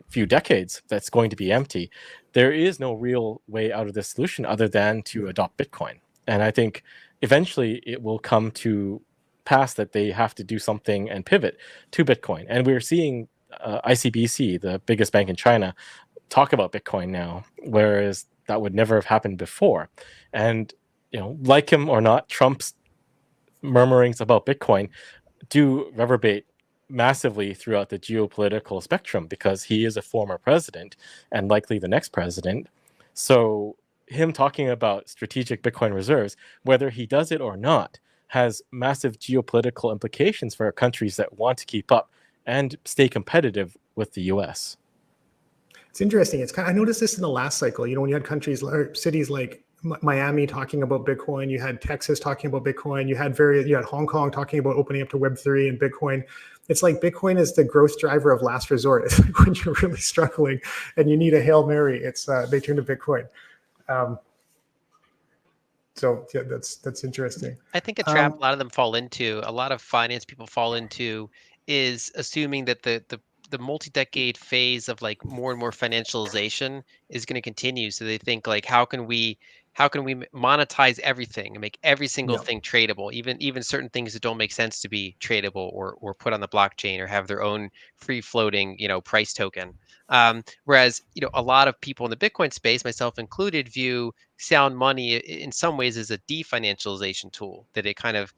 few decades that's going to be empty. There is no real way out of this solution other than to adopt Bitcoin. And I think eventually it will come to pass that they have to do something and pivot to Bitcoin. And we're seeing ICBC, the biggest bank in China, talk about Bitcoin now, whereas that would never have happened before. And like him or not, Trump's murmurings about Bitcoin do reverberate massively throughout the geopolitical spectrum because he is a former president and likely the next president. So him talking about strategic Bitcoin reserves, whether he does it or not, has massive geopolitical implications for countries that want to keep up and stay competitive with the US. It's interesting. I noticed this in the last cycle, when you had countries or cities like Miami talking about Bitcoin, you had Texas talking about Bitcoin, you had Hong Kong talking about opening up to Web3 and Bitcoin. It's like Bitcoin is the growth driver of last resort. It's like when you're really struggling and you need a Hail Mary, it's they turn to Bitcoin. So yeah, that's interesting. I think a trap a lot of them fall into, a lot of finance people fall into, is assuming that the multi-decade phase of like more and more financialization is going to continue. So they think like, how can we monetize everything and make every single Yeah, thing tradable, even certain things that don't make sense to be tradable or put on the blockchain or have their own free floating, price token. Whereas, a lot of people in the Bitcoin space, myself included, view sound money in some ways as a definancialization tool, that it kind of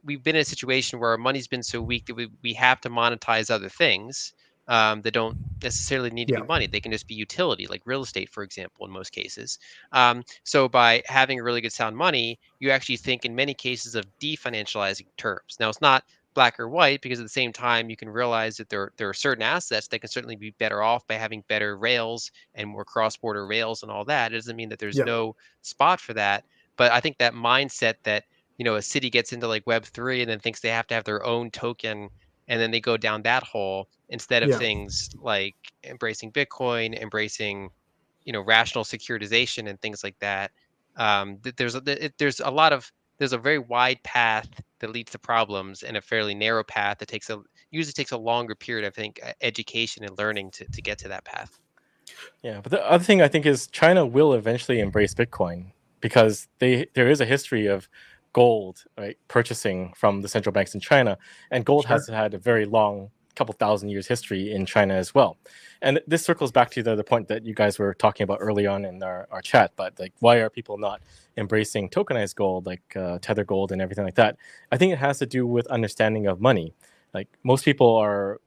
we've been in a situation where our money's been so weak that we have to monetize other things that don't necessarily need to be yeah, money. They can just be utility, like real estate, for example, in most cases. So by having a really good sound money, you actually think in many cases of definancializing terms. Now it's not black or white, because at the same time you can realize that there are certain assets that can certainly be better off by having better rails and more cross-border rails and all that. It doesn't mean that there's yeah, no spot for that. But I think that mindset that, a city gets into like Web3 and then thinks they have to have their own token, and then they go down that hole instead of yeah. things like embracing Bitcoin, embracing, rational securitization and things like that. There's a very wide path that leads to problems, and a fairly narrow path that usually takes a longer period, I think, education and learning to get to that path. Yeah, but the other thing I think is China will eventually embrace Bitcoin because there is a history of gold, right, purchasing from the central banks in China, and gold Sure. has had a very long, couple thousand years history in China as well. And this circles back to the point that you guys were talking about early on in our chat, but like, why are people not embracing tokenized gold, like Tether gold and everything like that? I think it has to do with understanding of money. Like, most people are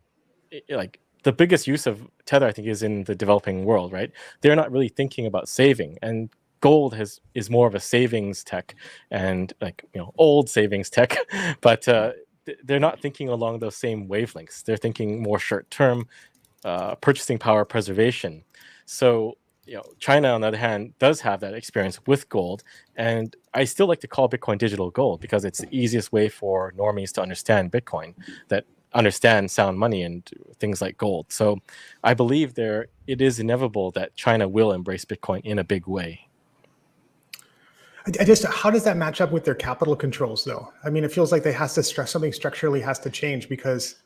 like, the biggest use of Tether, I think, is in the developing world, right? They're not really thinking about saving, and gold is more of a savings tech, and like, old savings tech, but they're not thinking along those same wavelengths. They're thinking more short term, purchasing power preservation. So, China, on the other hand, does have that experience with gold, and I still like to call Bitcoin digital gold because it's the easiest way for normies to understand Bitcoin, that understand sound money and things like gold. So I believe it is inevitable that China will embrace Bitcoin in a big way. How does that match up with their capital controls, though? I mean, it feels like something structurally has to change because,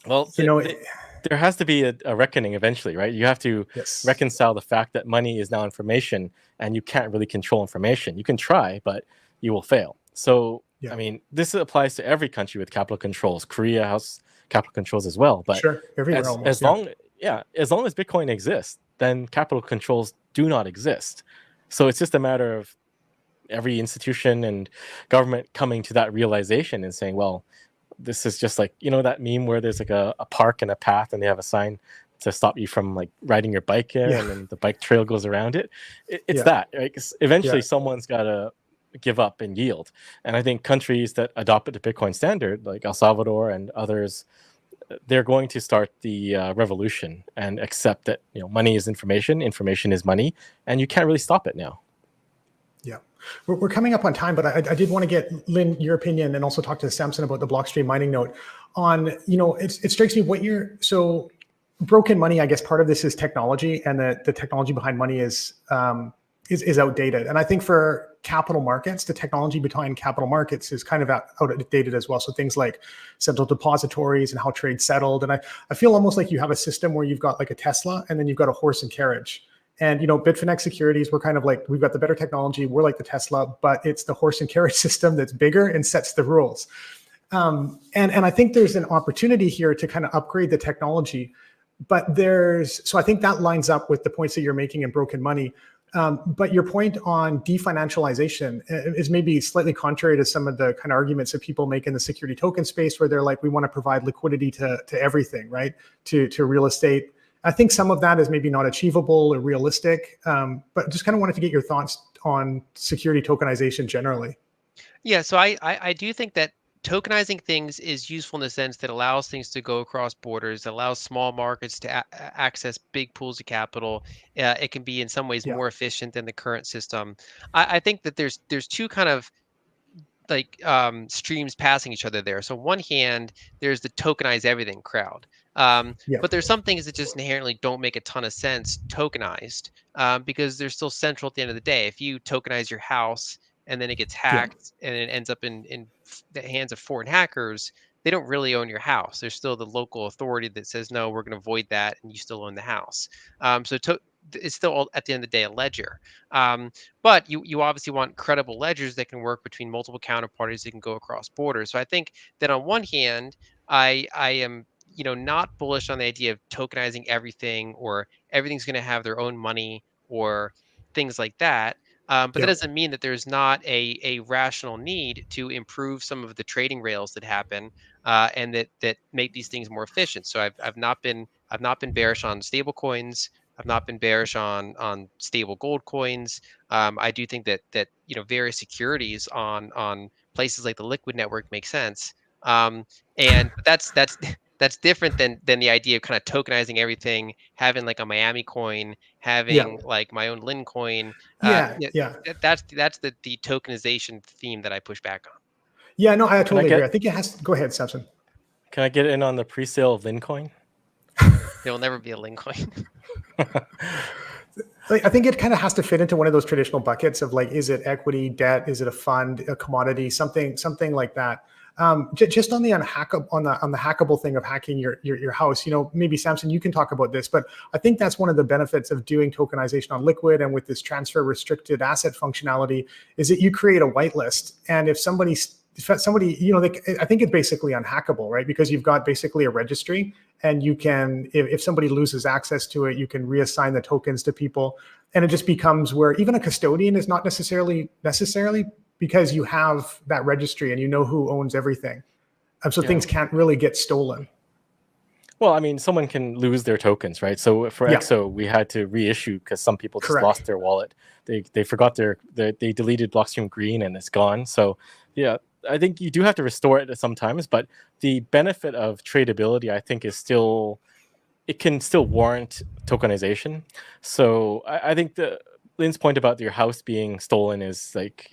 well, there has to be a reckoning eventually, right? You have to yes, reconcile the fact that money is now information, and you can't really control information. You can try, but you will fail. So, yeah, I mean, this applies to every country with capital controls. Korea has capital controls as well. But sure, everywhere almost. as long as Bitcoin exists, then capital controls do not exist. So it's just a matter of every institution and government coming to that realization and saying, well, this is just like, that meme where there's like a park and a path, and they have a sign to stop you from like riding your bike there, Yeah. and then the bike trail goes around it. It's Yeah. that, right? 'Cause eventually Yeah. someone's got to give up and yield. And I think countries that adopted the Bitcoin standard, like El Salvador and others, they're going to start the revolution and accept that, money is information, information is money, and you can't really stop it now. Yeah, we're coming up on time, but I did want to get, Lyn, your opinion, and also talk to Samson about the Blockstream mining node. On, it strikes me so broken money. I guess part of this is technology, and the technology behind money is outdated. And I think for capital markets, the technology behind capital markets is kind of outdated as well. So things like central depositories and how trade settled. And I feel almost like you have a system where you've got like a Tesla, and then you've got a horse and carriage. And, Bitfinex Securities, we're kind of like, we've got the better technology, we're like the Tesla, but it's the horse and carriage system that's bigger and sets the rules. And I think there's an opportunity here to kind of upgrade the technology. But so I think that lines up with the points that you're making in broken money. But your point on definancialization is maybe slightly contrary to some of the kind of arguments that people make in the security token space, where they're like, we want to provide liquidity to everything, right? To real estate. I think some of that is maybe not achievable or realistic, but just kind of wanted to get your thoughts on security tokenization generally. Yeah, so I do think that tokenizing things is useful in the sense that allows things to go across borders, allows small markets to access big pools of capital. It can be in some ways Yeah. more efficient than the current system. I think that there's two kind of like streams passing each other there. So on one hand, there's the tokenize everything crowd. Yeah. But there's some things that just inherently don't make a ton of sense tokenized because they're still central at the end of the day. If you tokenize your house and then it gets Yeah. hacked and it ends up in the hands of foreign hackers, they don't really own your house. There's still the local authority that says, no, we're going to void that and you still own the house. It's still at the end of the day a ledger. Um, but you obviously want credible ledgers that can work between multiple counterparties that can go across borders. So I think that on one hand, I am not bullish on the idea of tokenizing everything or everything's going to have their own money or things like that. But that Yeah. doesn't mean that there's not a rational need to improve some of the trading rails that happen and that make these things more efficient. So I've not been bearish on stable coins. I've not been bearish on stable gold coins. I do think that various securities on places like the Liquid network make sense. And that's that's different than the idea of kind of tokenizing everything, having like a Miami coin, Yeah. having like my own Lyn coin. Yeah. Yeah, Yeah. that's the tokenization theme that I push back on. Yeah. No, I Can I totally agree. get I think it has to go ahead, Samson. can I get in on the pre-sale of Lincoin? There will never be a Lyn coin. Like, I think it kind of has to fit into one of those traditional buckets of like, is it equity, debt, is it a fund, a commodity, something like that. Just on the hackable thing of hacking your house, maybe Samson, you can talk about this, but I think that's one of the benefits of doing tokenization on Liquid and with this transfer restricted asset functionality is that you create a whitelist, and if somebody, I think it's basically unhackable, right? Because you've got basically a registry, and you can, if somebody loses access to it, you can reassign the tokens to people, and it just becomes where even a custodian is not necessarily because you have that registry and you know who owns everything. So Yeah. things can't really get stolen. Well, I mean, someone can lose their tokens, right? So for Yeah. EXO, we had to reissue because some people just Correct. lost their wallet. They forgot they deleted Blockstream Green and it's gone. So yeah, I think you do have to restore it sometimes, but the benefit of tradability, I think, is still, it can still warrant tokenization. So I think Lyn's point about your house being stolen is like,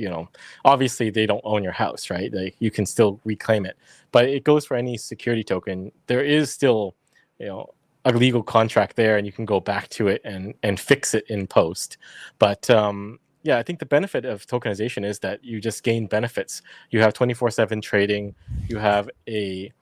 obviously they don't own your house, right? Like you can still reclaim it, but it goes for any security token. There is still, a legal contract there, and you can go back to it and fix it in post. But yeah, I think the benefit of tokenization is that you just gain benefits. You have 24/7 trading. You have a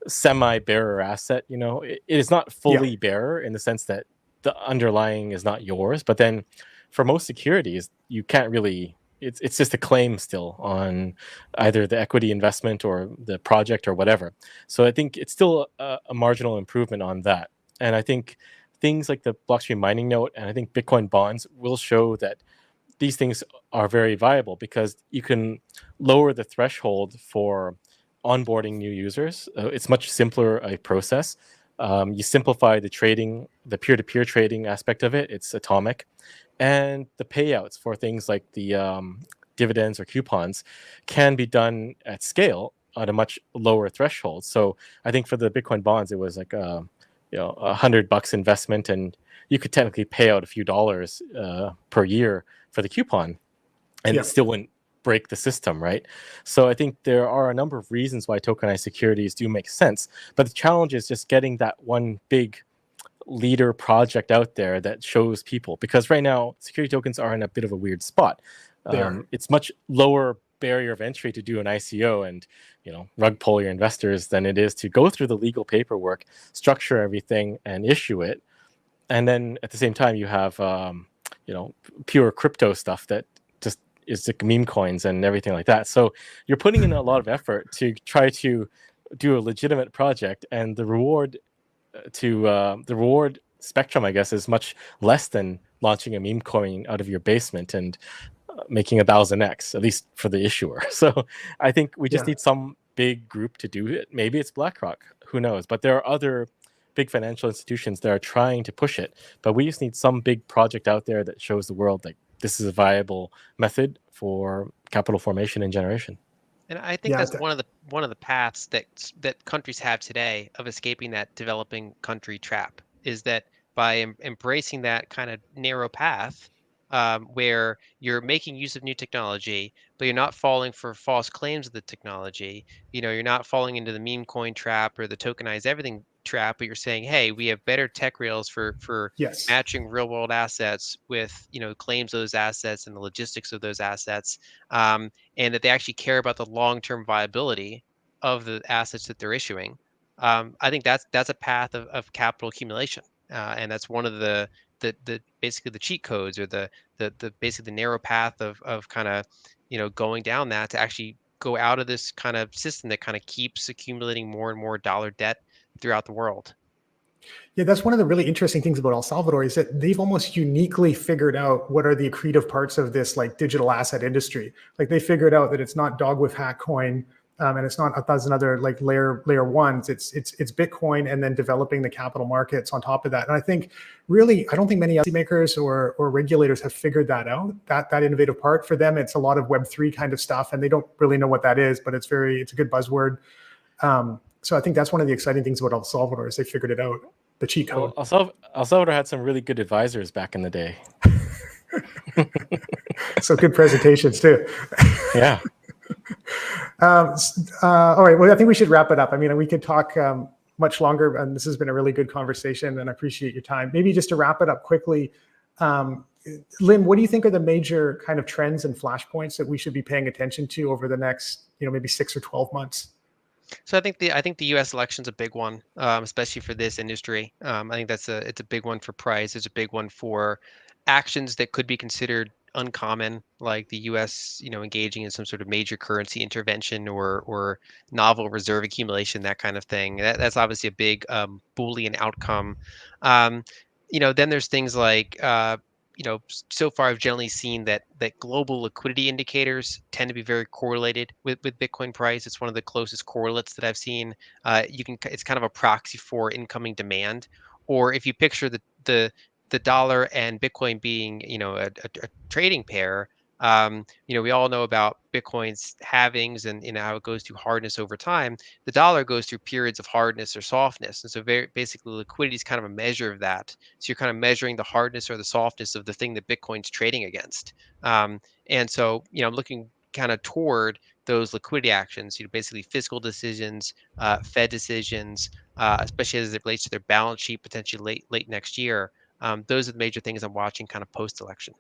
semi-bearer asset. It is not fully bearer in the sense that the underlying is not yours, but then for most securities, you can't really. It's just a claim still on either the equity investment or the project or whatever. So I think it's still a marginal improvement on that. And I think things like the blockchain mining note and I think Bitcoin bonds will show that these things are very viable because you can lower the threshold for onboarding new users. It's much simpler a process. You simplify the trading, the peer-to-peer trading aspect of it. It's atomic. And the payouts for things like the dividends or coupons can be done at scale at a much lower threshold. So I think for the Bitcoin bonds, it was like $100 investment, and you could technically pay out a few dollars per year for the coupon, and it still wouldn't break the system, right? So I think there are a number of reasons why tokenized securities do make sense, but the challenge is just getting that one big leader project out there that shows people, because right now security tokens are in a bit of a weird spot. It's much lower barrier of entry to do an ICO and rug pull your investors than it is to go through the legal paperwork, structure everything, and issue it. And then at the same time, you have pure crypto stuff that just is like meme coins and everything like that. So you're putting in a lot of effort to try to do a legitimate project, and the reward spectrum, I guess, is much less than launching a meme coin out of your basement and making 1,000x, at least for the issuer. So I think we just need some big group to do it. Maybe it's BlackRock, who knows? But there are other big financial institutions that are trying to push it. But we just need some big project out there that shows the world like this is a viable method for capital formation and generation. And I think Yeah, that's one of the paths that countries have today of escaping that developing country trap is that by embracing that kind of narrow path, where you're making use of new technology, but you're not falling for false claims of the technology. You're not falling into the meme coin trap or the tokenize everything trap, but you're saying, hey, we have better tech rails for yes. matching real world assets with claims of those assets and the logistics of those assets. And that they actually care about the long-term viability of the assets that they're issuing. I think that's a path of capital accumulation, and that's one of the basically the cheat codes or the basically the narrow path of kind of going down that to actually go out of this kind of system that kind of keeps accumulating more and more dollar debt throughout the world. Yeah, that's one of the really interesting things about El Salvador is that they've almost uniquely figured out what are the accretive parts of this like digital asset industry. Like they figured out that it's not dog with hat coin, and it's not a thousand other like layer ones. It's Bitcoin and then developing the capital markets on top of that. And I think really, I don't think many policymakers or regulators have figured that out. That innovative part for them, it's a lot of Web3 kind of stuff, and they don't really know what that is, but it's a good buzzword. So I think that's one of the exciting things about El Salvador is they figured it out, the cheat code. Well, El Salvador had some really good advisors back in the day. So good presentations too. Yeah. All right. Well, I think we should wrap it up. I mean, we could talk much longer, and this has been a really good conversation, and I appreciate your time. Maybe just to wrap it up quickly, Lyn, what do you think are the major kind of trends and flashpoints that we should be paying attention to over the next, maybe 6 or 12 months? So I think the U.S. election's a big one, especially for this industry. I think it's a big one for price. It's a big one for actions that could be considered uncommon, like the U.S. Engaging in some sort of major currency intervention or novel reserve accumulation, that kind of thing. That's obviously a big Boolean outcome. Um, then there's things like so far I've generally seen that global liquidity indicators tend to be very correlated with Bitcoin price. It's one of the closest correlates that I've seen. It's kind of a proxy for incoming demand. Or if you picture the dollar and Bitcoin being a trading pair, we all know about Bitcoin's halvings and how it goes through hardness over time. The dollar goes through periods of hardness or softness, and so basically liquidity is kind of a measure of that. So you're kind of measuring the hardness or the softness of the thing that Bitcoin's trading against. And so I'm looking kind of toward those liquidity actions, basically fiscal decisions, Fed decisions, especially as it relates to their balance sheet potentially late next year. Those are the major things I'm watching kind of post-election.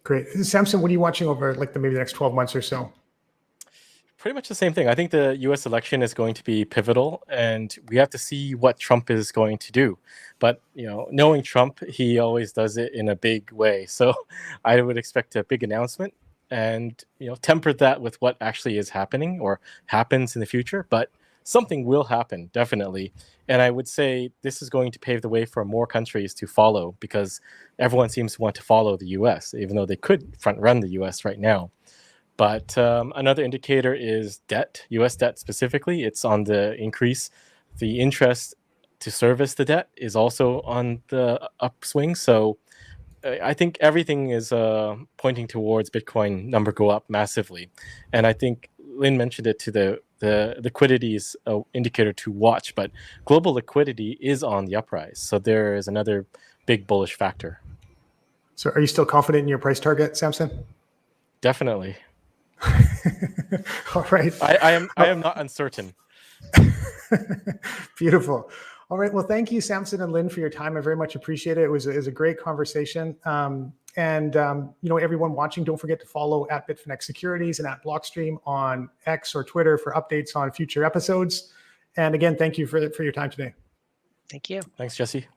Great. Samson, what are you watching over like maybe the next 12 months or so? Pretty much the same thing. I think the U.S. election is going to be pivotal, and we have to see what Trump is going to do. But knowing Trump, he always does it in a big way. So I would expect a big announcement, and temper that with what actually is happening or happens in the future. But something will happen, definitely. And I would say this is going to pave the way for more countries to follow, because everyone seems to want to follow the U.S., even though they could front run the U.S. right now. But another indicator is debt, U.S. debt specifically. It's on the increase. The interest to service the debt is also on the upswing. So I think everything is pointing towards Bitcoin number go up massively. And I think Lyn mentioned it to the liquidity is an indicator to watch, but global liquidity is on the uprise. So there is another big bullish factor. So are you still confident in your price target, Samson? Definitely. All right. I am not uncertain. Beautiful. All right. Well, thank you, Samson and Lyn, for your time. I very much appreciate it. It was a great conversation. Everyone watching, don't forget to follow at Bitfinex Securities and at Blockstream on X or Twitter for updates on future episodes. And again, thank you for your time today. Thank you. Thanks, Jesse.